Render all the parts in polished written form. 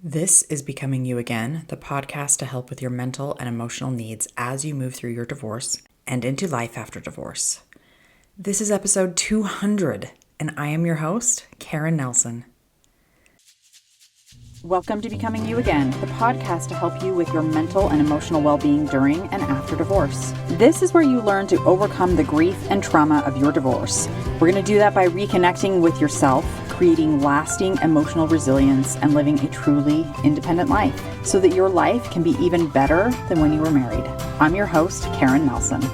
This is Becoming You Again, the podcast to help with your mental and emotional needs as you move through your divorce and into life after divorce. This is episode 200, and I am your host, Karen Nelson. Welcome to Becoming You Again, the podcast to help you with your mental and emotional well-being during and after divorce. This is where you learn to overcome the grief and trauma of your divorce. We're going to do that by reconnecting with yourself, creating lasting emotional resilience, and living a truly independent life so that your life can be even better than when you were married. I'm your host, Karen Nelson.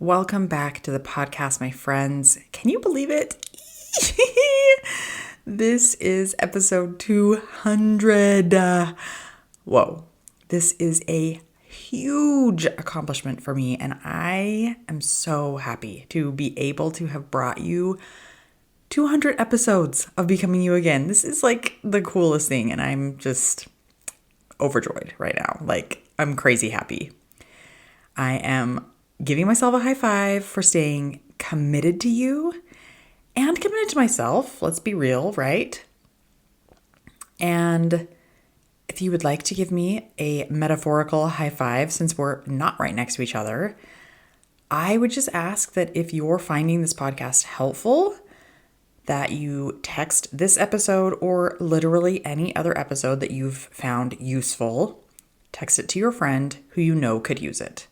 Welcome back to the podcast, my friends. Can you believe it? This is episode 200. Whoa. This is a huge accomplishment for me, and I am so happy to be able to have brought you 200 episodes of Becoming You Again. This is like the coolest thing, and I'm just overjoyed right now. Like, I'm crazy happy. I am giving myself a high five for staying committed to you and committed to myself. Let's be real, right? And if you would like to give me a metaphorical high five, since we're not right next to each other, I would just ask that if you're finding this podcast helpful, that you text this episode or literally any other episode that you've found useful, text it to your friend who you know could use it.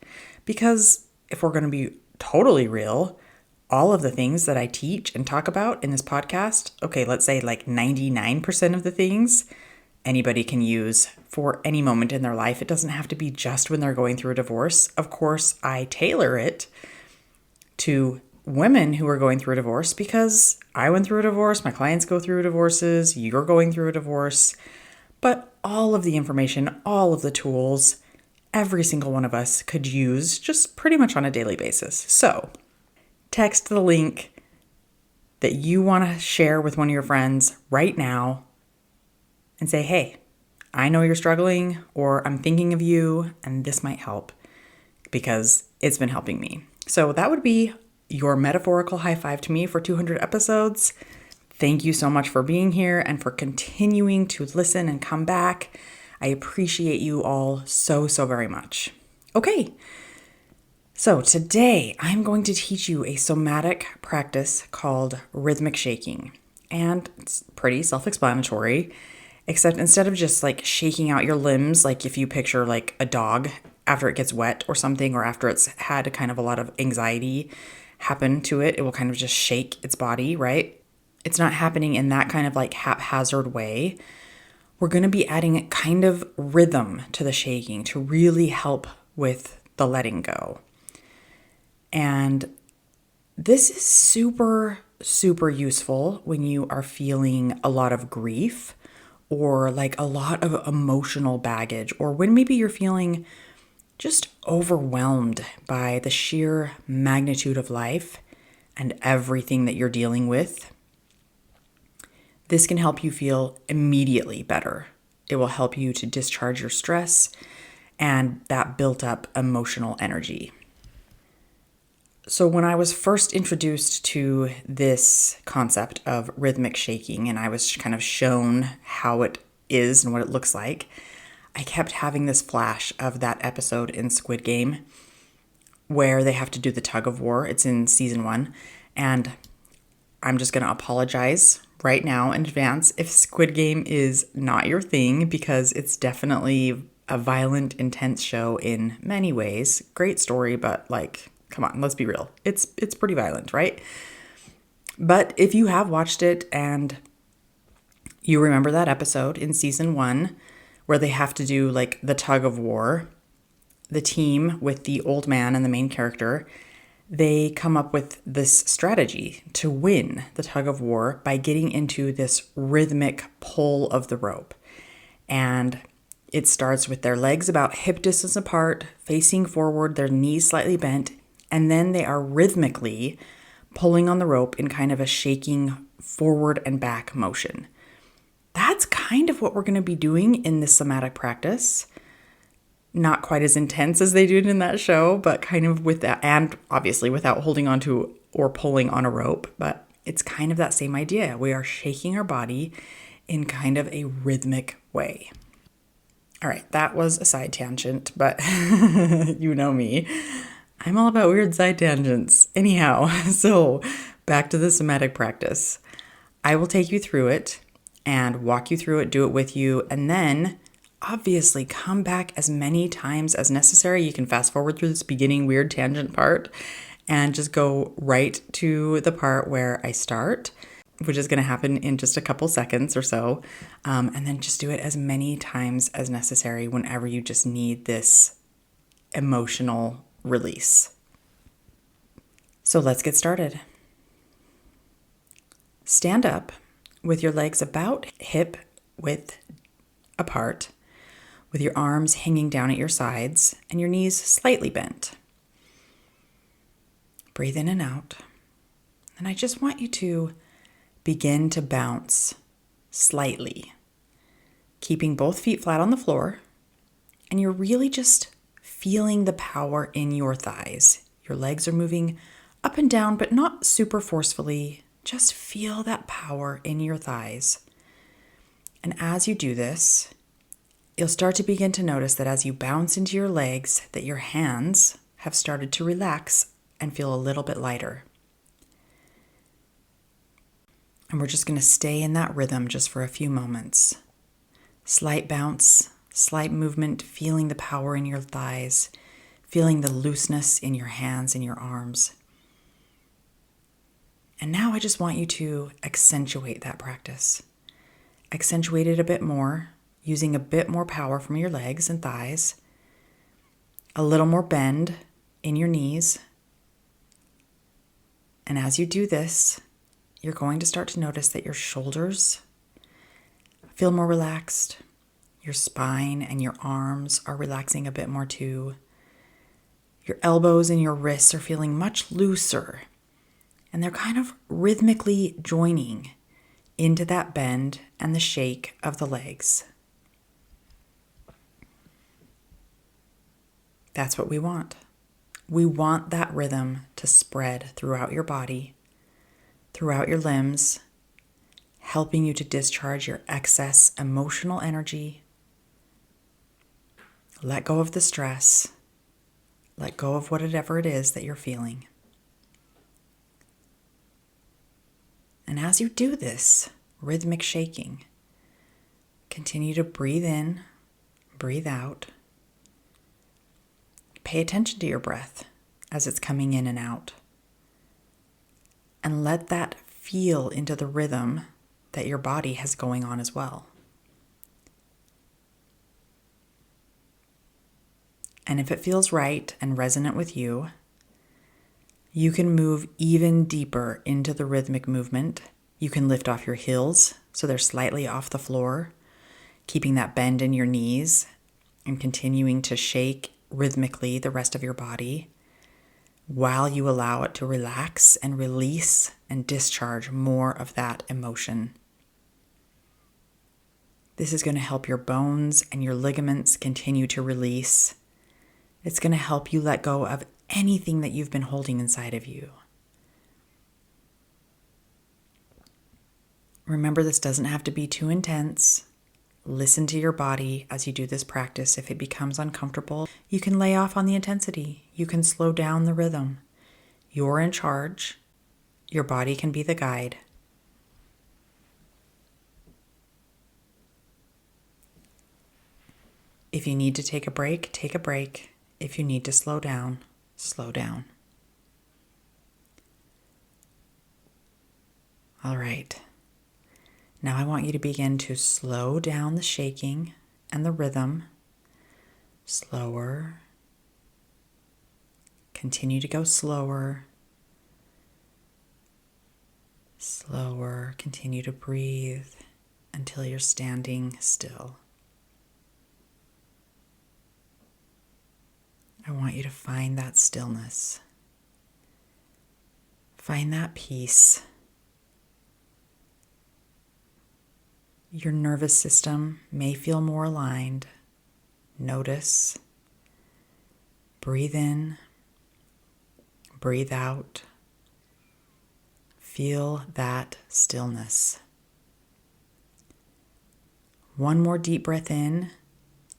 Because if we're going to be totally real, all of the things that I teach and talk about in this podcast, okay, let's say like 99% of the things anybody can use for any moment in their life. It doesn't have to be just when they're going through a divorce. Of course, I tailor it to women who are going through a divorce because I went through a divorce, my clients go through divorces, you're going through a divorce. But all of the information, all of the tools, every single one of us could use just pretty much on a daily basis. So text the link that you want to share with one of your friends right now and say, hey, I know you're struggling, or I'm thinking of you, and this might help because it's been helping me. So that would be your metaphorical high five to me for 200 episodes. Thank you so much for being here and for continuing to listen and come back. I appreciate you all so very much. Okay. So today I'm going to teach you a somatic practice called rhythmic shaking. And it's pretty self-explanatory, except instead of just like shaking out your limbs, like if you picture like a dog after it gets wet or something, or after it's had kind of a lot of anxiety happen to it, it will kind of just shake its body, right? It's not happening in that kind of like haphazard way. We're going to be adding kind of rhythm to the shaking to really help with the letting go. And this is super useful when you are feeling a lot of grief or like a lot of emotional baggage, or when maybe you're feeling just overwhelmed by the sheer magnitude of life and everything that you're dealing with. This can help you feel immediately better. It will help you to discharge your stress and that built up emotional energy. So when I was first introduced to this concept of rhythmic shaking, and I was kind of shown how it is and what it looks like, I kept having this flash of that episode in Squid Game where they have to do the tug of war. It's in season 1. And I'm just going to apologize right now in advance if Squid Game is not your thing, because it's definitely a violent, intense show in many ways. Great story, but like, come on, let's be real. It's pretty violent, right? But if you have watched it and you remember that episode in season 1 where they have to do like the tug of war, the team with the old man and the main character, they come up with this strategy to win the tug of war by getting into this rhythmic pull of the rope. And it starts with their legs about hip distance apart, facing forward, their knees slightly bent, and then they are rhythmically pulling on the rope in kind of a shaking forward and back motion. That's kind of what we're going to be doing in this somatic practice. Not quite as intense as they did in that show, but kind of with that, and obviously without holding on to or pulling on a rope, but it's kind of that same idea. We are shaking our body in kind of a rhythmic way. All right, that was a side tangent, but you know me. I'm all about weird side tangents. Anyhow, so back to the somatic practice. I will take you through it and walk you through it, do it with you, and then obviously come back as many times as necessary. You can fast forward through this beginning weird tangent part and just go right to the part where I start, which is going to happen in just a couple seconds or so. And then just do it as many times as necessary whenever you just need this emotional release. So let's get started. Stand up with your legs about hip width apart, with your arms hanging down at your sides and your knees slightly bent. Breathe in and out. And I just want you to begin to bounce slightly, keeping both feet flat on the floor. And you're really just feeling the power in your thighs. Your legs are moving up and down, but not super forcefully. Just feel that power in your thighs. And as you do this, you'll start to begin to notice that as you bounce into your legs, that your hands have started to relax and feel a little bit lighter. And we're just going to stay in that rhythm just for a few moments. Slight bounce, slight movement, feeling the power in your thighs, feeling the looseness in your hands and your arms. And now I just want you to accentuate that practice. Accentuate it a bit more, using a bit more power from your legs and thighs, a little more bend in your knees. And as you do this, you're going to start to notice that your shoulders feel more relaxed. Your spine and your arms are relaxing a bit more too. Your elbows and your wrists are feeling much looser. And they're kind of rhythmically joining into that bend and the shake of the legs. That's what we want. We want that rhythm to spread throughout your body, throughout your limbs, helping you to discharge your excess emotional energy. Let go of the stress. Let go of whatever it is that you're feeling. And as you do this rhythmic shaking, continue to breathe in, breathe out. Pay attention to your breath as it's coming in and out. And let that feel into the rhythm that your body has going on as well. And if it feels right and resonant with you, you can move even deeper into the rhythmic movement. You can lift off your heels so they're slightly off the floor, keeping that bend in your knees and continuing to shake rhythmically the rest of your body while you allow it to relax and release and discharge more of that emotion. This is going to help your bones and your ligaments continue to release. It's going to help you let go of anything that you've been holding inside of you. Remember, this doesn't have to be too intense. Listen to your body as you do this practice. If it becomes uncomfortable, you can lay off on the intensity. You can slow down the rhythm. You're in charge. Your body can be the guide. If you need to take a break, take a break. If you need to slow down, slow down. All right. Now I want you to begin to slow down the shaking and the rhythm. Slower. Continue to go slower. Slower. Continue to breathe until you're standing still. I want you to find that stillness. Find that peace. Your nervous system may feel more aligned. Notice. Breathe in. Breathe out. Feel that stillness. One more deep breath in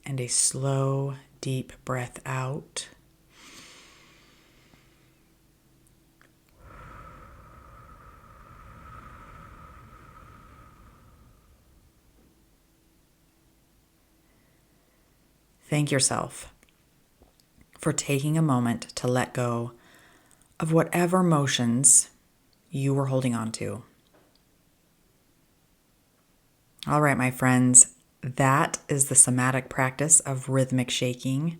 and a slow, deep breath out. Thank yourself for taking a moment to let go of whatever emotions you were holding on to. All right, my friends, that is the somatic practice of rhythmic shaking.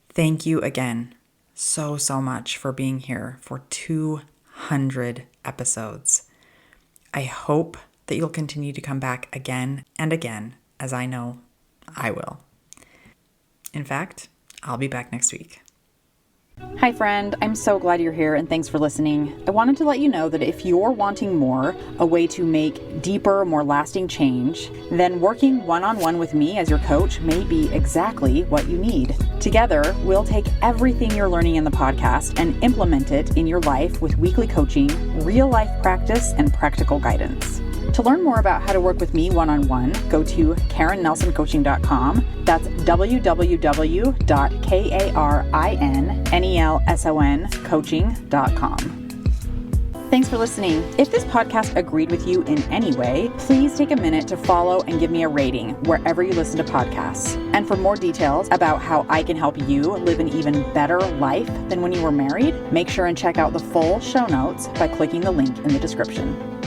Thank you again so much for being here for 200 episodes. I hope that you'll continue to come back again and again, as I know I will. In fact, I'll be back next week. Hi friend, I'm so glad you're here and thanks for listening. I wanted to let you know that if you're wanting more, a way to make deeper, more lasting change, then working one-on-one with me as your coach may be exactly what you need. Together, we'll take everything you're learning in the podcast and implement it in your life with weekly coaching, real-life practice, and practical guidance. To learn more about how to work with me one-on-one, go to KarenNelsonCoaching.com. That's www.KarenNelsonCoaching.com. Thanks for listening. If this podcast agreed with you in any way, please take a minute to follow and give me a rating wherever you listen to podcasts. And for more details about how I can help you live an even better life than when you were married, make sure and check out the full show notes by clicking the link in the description.